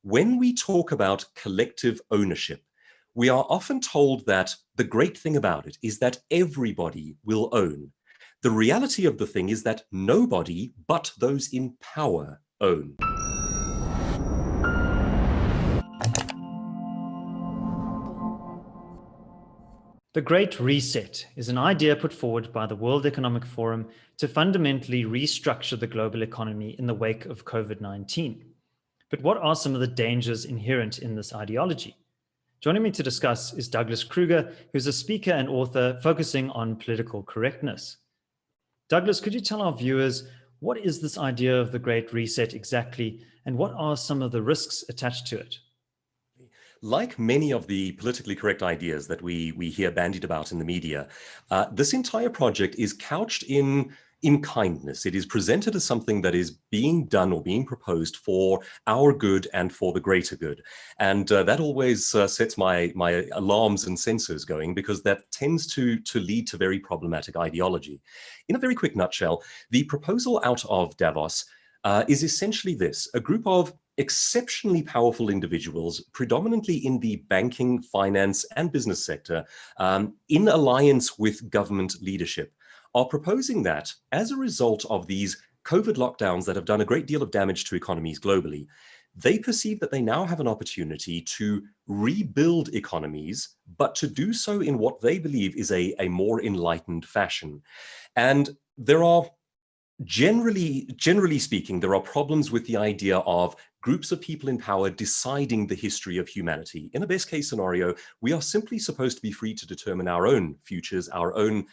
When we talk about collective ownership, we are often told that the great thing about it is that everybody will own. The reality of the thing is that nobody but those in power own. The Great Reset is an idea put forward by the World Economic Forum to fundamentally restructure the global economy in the wake of COVID-19. But what are some of the dangers inherent in this ideology? Joining me to discuss is Douglas Kruger, who's a speaker and author focusing on political correctness. Douglas, could you tell our viewers, what is this idea of the Great Reset exactly, and what are some of the risks attached to it? Like many of the politically correct ideas that we hear bandied about in the media, this entire project is couched in kindness. It is presented as something that is being done or being proposed for our good and for the greater good. And that always sets my alarms and sensors going, because that tends to lead to very problematic ideology. In a very quick nutshell, the proposal out of Davos is essentially this: a group of exceptionally powerful individuals, predominantly in the banking, finance, and business sector, in alliance with government leadership, are proposing that as a result of these COVID lockdowns that have done a great deal of damage to economies globally, they perceive that they now have an opportunity to rebuild economies, but to do so in what they believe is a more enlightened fashion. And there are Generally speaking, there are problems with the idea of groups of people in power deciding the history of humanity. In a best case scenario, we are simply supposed to be free to determine our own futures, our own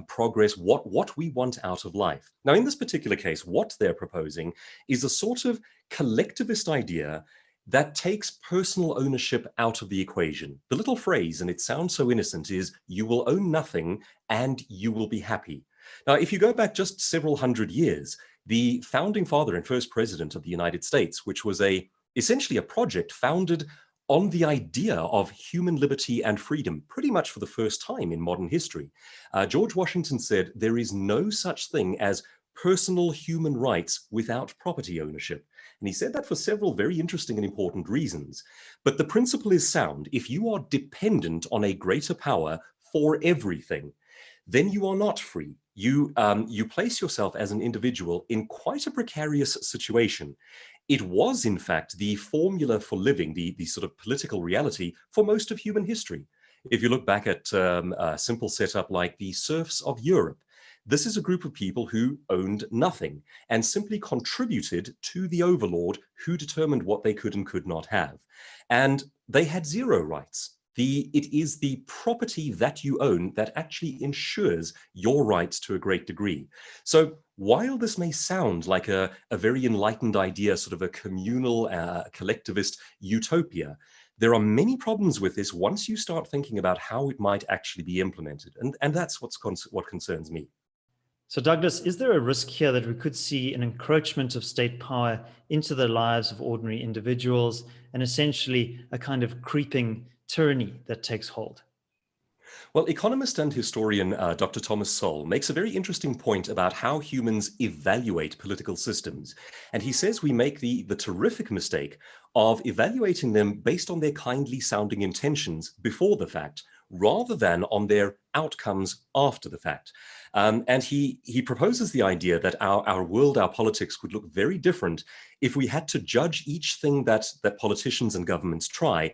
progress, what we want out of life. Now, in this particular case, what they're proposing is a sort of collectivist idea that takes personal ownership out of the equation. The little phrase, and it sounds so innocent, is "you will own nothing and you will be happy." Now, if you go back just several hundred years, the founding father and first president of the United States, which was essentially a project founded on the idea of human liberty and freedom, pretty much for the first time in modern history, George Washington said, "There is no such thing as personal human rights without property ownership." And he said that for several very interesting and important reasons. But the principle is sound. If you are dependent on a greater power for everything, then you are not free. You place yourself as an individual in quite a precarious situation. It was, in fact, the formula for living, the sort of political reality for most of human history. If you look back at a simple setup like the serfs of Europe, this is a group of people who owned nothing and simply contributed to the overlord who determined what they could and could not have. And they had zero rights. It is the property that you own that actually ensures your rights to a great degree. So while this may sound like a very enlightened idea, sort of a communal, collectivist utopia, there are many problems with this once you start thinking about how it might actually be implemented. And that's what concerns me. So Douglas, is there a risk here that we could see an encroachment of state power into the lives of ordinary individuals and essentially a kind of creeping tyranny that takes hold? Well, economist and historian Dr. Thomas Sowell makes a very interesting point about how humans evaluate political systems. And he says we make the terrific mistake of evaluating them based on their kindly sounding intentions before the fact, rather than on their outcomes after the fact. And he proposes the idea that our world, our politics would look very different if we had to judge each thing that politicians and governments try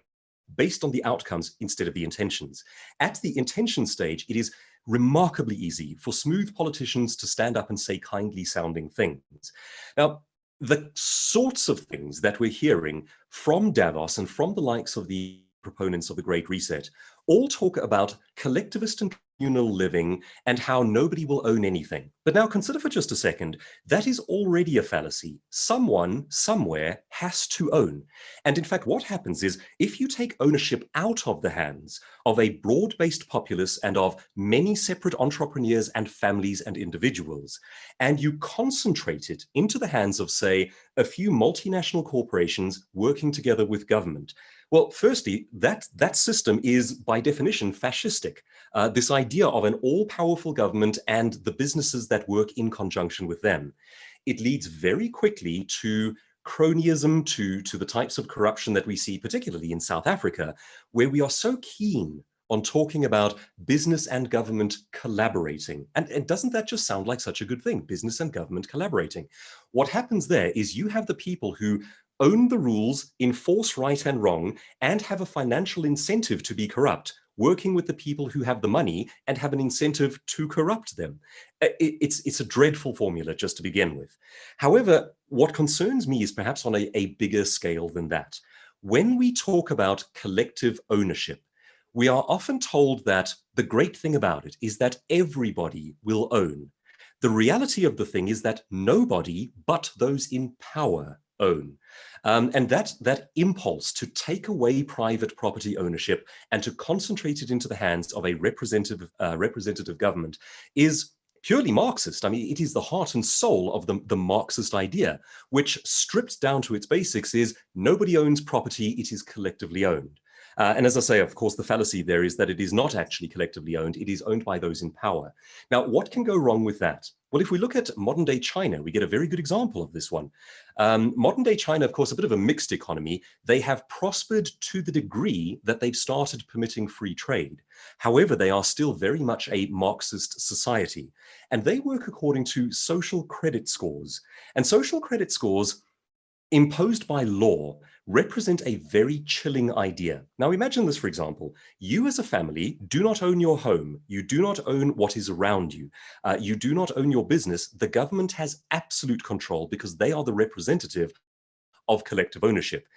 based on the outcomes instead of the intentions. At the intention stage, it is remarkably easy for smooth politicians to stand up and say kindly sounding things. Now, the sorts of things that we're hearing from Davos and from the likes of the proponents of the Great Reset all talk about collectivist and communal living and how nobody will own anything. But now consider for just a second, that is already a fallacy. Someone, somewhere, has to own. And in fact, what happens is if you take ownership out of the hands of a broad-based populace and of many separate entrepreneurs and families and individuals, and you concentrate it into the hands of, say, a few multinational corporations working together with government, well, firstly, that system is by definition fascistic. This idea of an all-powerful government and the businesses that work in conjunction with them. It leads very quickly to cronyism to the types of corruption that we see, particularly in South Africa, where we are so keen on talking about business and government collaborating. And doesn't that just sound like such a good thing? Business and government collaborating. What happens there is you have the people who own the rules, enforce right and wrong, and have a financial incentive to be corrupt, working with the people who have the money and have an incentive to corrupt them. It's a dreadful formula just to begin with. However, what concerns me is perhaps on a bigger scale than that. When we talk about collective ownership, we are often told that the great thing about it is that everybody will own. The reality of the thing is that nobody but those in power own. And that impulse to take away private property ownership and to concentrate it into the hands of a representative government is purely Marxist. I mean, it is the heart and soul of the Marxist idea, which stripped down to its basics is nobody owns property, it is collectively owned. And as I say, of course, the fallacy there is that it is not actually collectively owned. It is owned by those in power. Now, what can go wrong with that? Well, if we look at modern day China, we get a very good example of this one. Modern day China, of course, a bit of a mixed economy. They have prospered to the degree that they've started permitting free trade. However, they are still very much a Marxist society. And they work according to social credit scores. And social credit scores imposed by law represent a very chilling idea. Now imagine this, for example. You as a family do not own your home. You do not own what is around you. You do not own your business. The government has absolute control because they are the representative of collective ownership.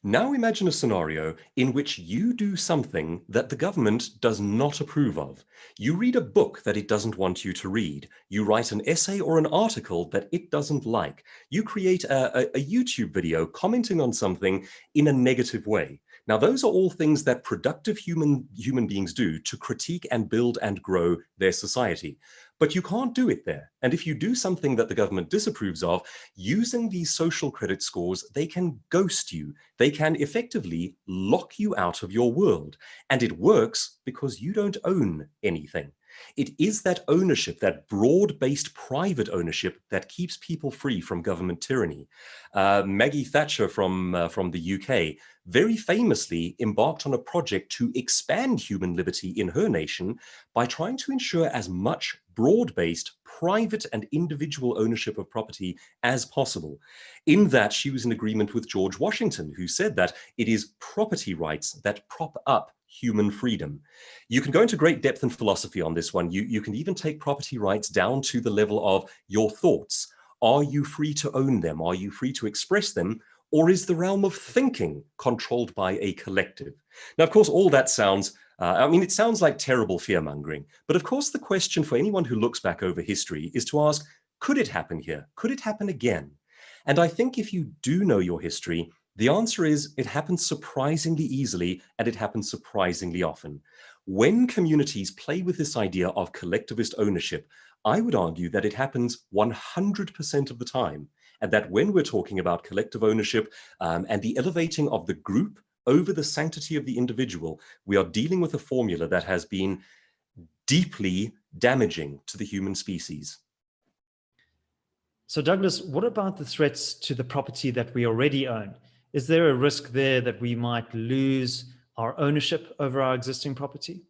Now imagine a scenario in which you do something that the government does not approve of. You read a book that it doesn't want you to read. You write an essay or an article that it doesn't like. You create a YouTube video commenting on something in a negative way. Now, those are all things that productive human beings do to critique and build and grow their society. But you can't do it there. And if you do something that the government disapproves of, using these social credit scores, they can ghost you. They can effectively lock you out of your world. And it works because you don't own anything. It is that ownership, that broad-based private ownership, that keeps people free from government tyranny. Maggie Thatcher from the UK very famously embarked on a project to expand human liberty in her nation by trying to ensure as much broad-based private and individual ownership of property as possible. In that, she was in agreement with George Washington, who said that it is property rights that prop up human freedom. You can go into great depth and philosophy on this one. You can even take property rights down to the level of your thoughts. Are you free to own them? Are you free to express them? Or is the realm of thinking controlled by a collective? Now, of course, all that sounds, it sounds like terrible fear-mongering. But of course, the question for anyone who looks back over history is to ask, could it happen here? Could it happen again? And I think if you do know your history, the answer is it happens surprisingly easily and it happens surprisingly often. When communities play with this idea of collectivist ownership, I would argue that it happens 100% of the time. And that when we're talking about collective ownership and the elevating of the group over the sanctity of the individual, we are dealing with a formula that has been deeply damaging to the human species. So Douglas, what about the threats to the property that we already own? Is there a risk there that we might lose our ownership over our existing property?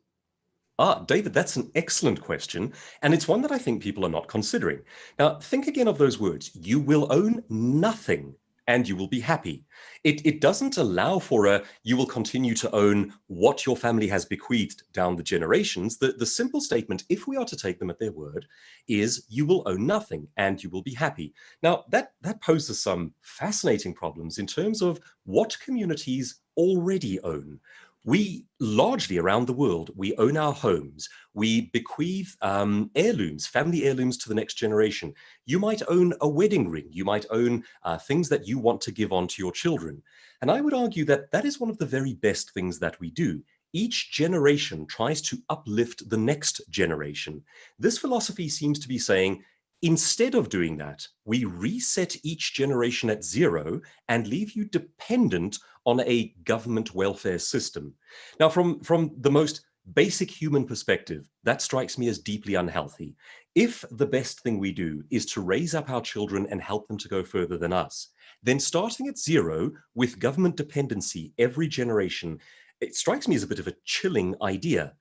David, that's an excellent question, and it's one that I think people are not considering. Now, think again of those words. You will own nothing, and you will be happy. It doesn't allow for you will continue to own what your family has bequeathed down the generations. The simple statement, if we are to take them at their word, is you will own nothing, and you will be happy. Now, that poses some fascinating problems in terms of what communities already own. We largely around the world, we own our homes. We bequeath heirlooms, family heirlooms to the next generation. You might own a wedding ring. You might own things that you want to give on to your children. And I would argue that that is one of the very best things that we do. Each generation tries to uplift the next generation. This philosophy seems to be saying, instead of doing that, we reset each generation at zero and leave you dependent on a government welfare system. Now, from the most basic human perspective, that strikes me as deeply unhealthy. If the best thing we do is to raise up our children and help them to go further than us, then starting at zero with government dependency every generation, it strikes me as a bit of a chilling idea.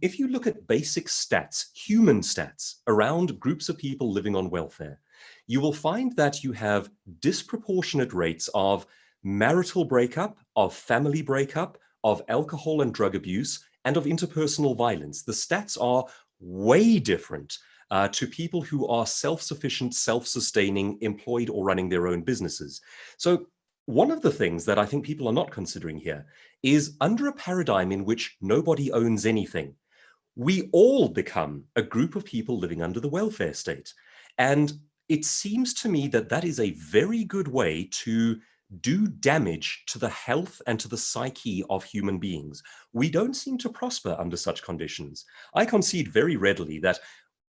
If you look at basic stats, human stats, around groups of people living on welfare, you will find that you have disproportionate rates of marital breakup, of family breakup, of alcohol and drug abuse, and of interpersonal violence. The stats are way different to people who are self-sufficient, self-sustaining, employed, or running their own businesses. So one of the things that I think people are not considering here is, under a paradigm in which nobody owns anything, we all become a group of people living under the welfare state. And it seems to me that that is a very good way to do damage to the health and to the psyche of human beings. We don't seem to prosper under such conditions. I concede very readily that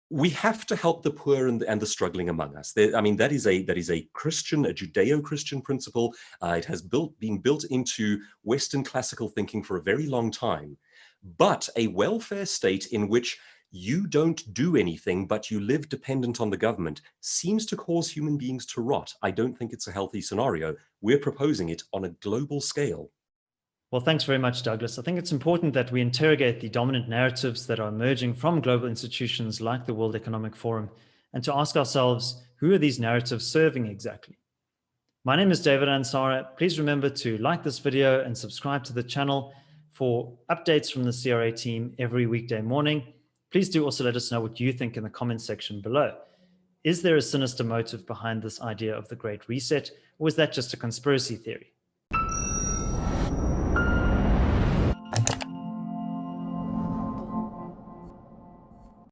we have to help the poor and the struggling among us. That is a Christian, a Judeo-Christian principle. It has been built into Western classical thinking for a very long time. But a welfare state in which you don't do anything, but you live dependent on the government, seems to cause human beings to rot. I don't think it's a healthy scenario. We're proposing it on a global scale. Well, thanks very much, Douglas. I think it's important that we interrogate the dominant narratives that are emerging from global institutions like the World Economic Forum, and to ask ourselves, who are these narratives serving exactly? My name is David Ansara. Please remember to like this video and subscribe to the channel for updates from the CRA team every weekday morning. Please do also let us know what you think in the comments section below. Is there a sinister motive behind this idea of the Great Reset, or is that just a conspiracy theory?